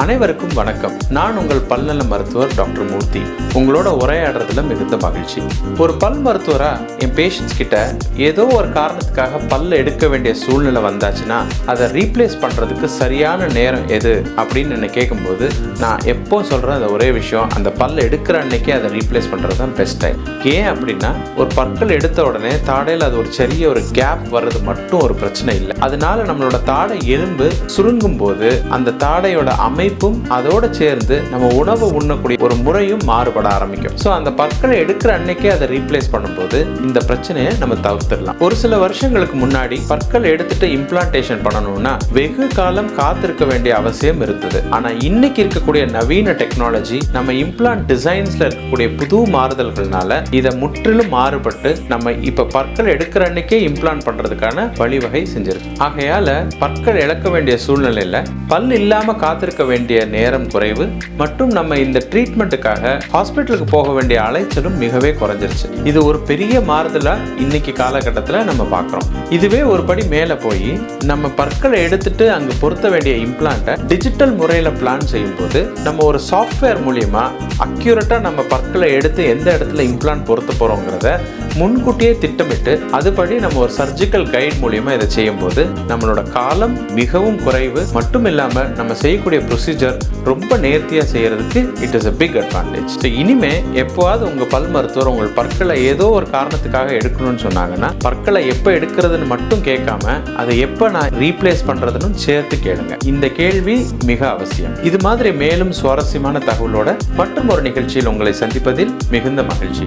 அனைவருக்கும் வணக்கம். நான் உங்கள் பல்நல மருத்துவர் டாக்டர் மூர்த்தி. உங்களோட உரையாடுறதுல மிகுந்த மகிழ்ச்சி. ஒரு பல் மருத்துவரா என் பேஷண்ட்ஸ் கிட்ட ஏதோ ஒரு காரணத்துக்காக பல்ல எடுக்க வேண்டிய சூழ்நிலை வந்தாச்சுன்னா அதை ரீப்ளேஸ் பண்றதுக்கு சரியான நேரம் எது அப்படின்னு என்ன கேட்கும்போது நான் எப்போ சொல்றேன் அந்த ஒரே விஷயம், அந்த பல்ல எடுக்கிற அன்னைக்கே அதை ரீப்ளேஸ் பண்றது தான் பெஸ்ட் டைம். ஏன் அப்படின்னா ஒரு பற்கள் எடுத்த உடனே தாடையில் அது ஒரு கேப் வர்றது மட்டும் ஒரு பிரச்சனை இல்லை. அதனால நம்மளோட தாடை எலும்பு சுருங்கும் போது அந்த தாடையோட அமைப்பும் அதோட சேர்ந்து நம்ம உணவு உண்ணக்கூடிய ஒரு முறையும் மாறுபட ஆரம்பிக்கும். ஸோ அந்த பற்களை எடுக்கிற அன்னைக்கே அதை ரீப்ளேஸ் பண்ணும்போது இந்த பிரச்சனையை நம்ம தவிர்த்திடலாம். ஒரு சில வருஷங்களுக்கு முன்னாடி பற்கள் எடுத்துட்டு இம்ப்ளான்டேஷன் பண்ணணும்னா வெகு காலம் காத்திருக்க வேண்டிய அவசியம் இருந்தது. ஆனா இன்னைக்கு இருக்கக்கூடிய நவீன டெக்னாலஜி நம்ம இம்ப்ளான்ட் டிசைன்ஸ்ல இருக்கக்கூடிய புது மாறுதல்கள்னால இதை முற்றிலும் மாறுபட்டு நம்ம இப்ப பற்கள் எடுக்கிற அன்னைக்கே இம்ப்ளான்ட் பண்றதுக்கான வழிவகை செஞ்சிருக்கு. ஆகையால பற்கள் இழக்க வேண்டிய சூழ்நிலையில பல் இல்லாம காத்திருக்க வேண்டிய நேரம் குறைவு மற்றும் நம்ம இந்த ட்ரீட்மெண்ட்டுக்காக ஹாஸ்பிட்டலுக்கு போக வேண்டிய அலைச்சலும் மிகவே குறைஞ்சிருச்சு. இது ஒரு பெரிய மாறுதலா இன்னைக்கு காலகட்டத்தில் நம்ம பார்க்குறோம். இதுவே ஒரு படி மேலே போய் நம்ம பற்களை எடுத்துட்டு அங்கே பொருத்த வேண்டிய இம்ப்ளான்ட்டை டிஜிட்டல் முறையில் பிளான் செய்யும்போது நம்ம ஒரு சாஃப்ட்வேர் மூலியமா அக்யூரேட்டாக நம்ம பற்களை எடுத்து எந்த இடத்துல இம்ப்ளான்ட் பொருத்த போகிறோங்கிறத முன்கூட்டியே திட்டமிட்டு அதுபடி நம்ம ஒரு சர்ஜிக்கல் கைட் மூலியமா இதை செய்யும் போது நம்மளோட காலம் மிகவும் குறைவு. மட்டும் இல்லாம நம்ம செய்யக்கூடிய ப்ரொசீஜர் ரொம்ப நேர்த்தியா செய்யறதுக்கு it is a big advantage. இனிமே எப்போவாவது உங்க பல் மருத்துவர் உங்கள் பற்களை ஏதோ ஒரு காரணத்துக்காக எடுக்கணும்னு சொன்னாங்கன்னா பற்களை எப்போ எடுக்கிறதுன்னு மட்டும் கேட்காம அதை எப்போ நான் ரீப்ளேஸ் பண்றதுன்னு சேர்த்து கேளுங்க. இந்த கேள்வி மிக அவசியம். இது மாதிரி மேலும் சுவாரஸ்யமான தகவலோட மற்றும் ஒரு நிகழ்ச்சியில் உங்களை சந்திப்பதில் மிகுந்த மகிழ்ச்சி.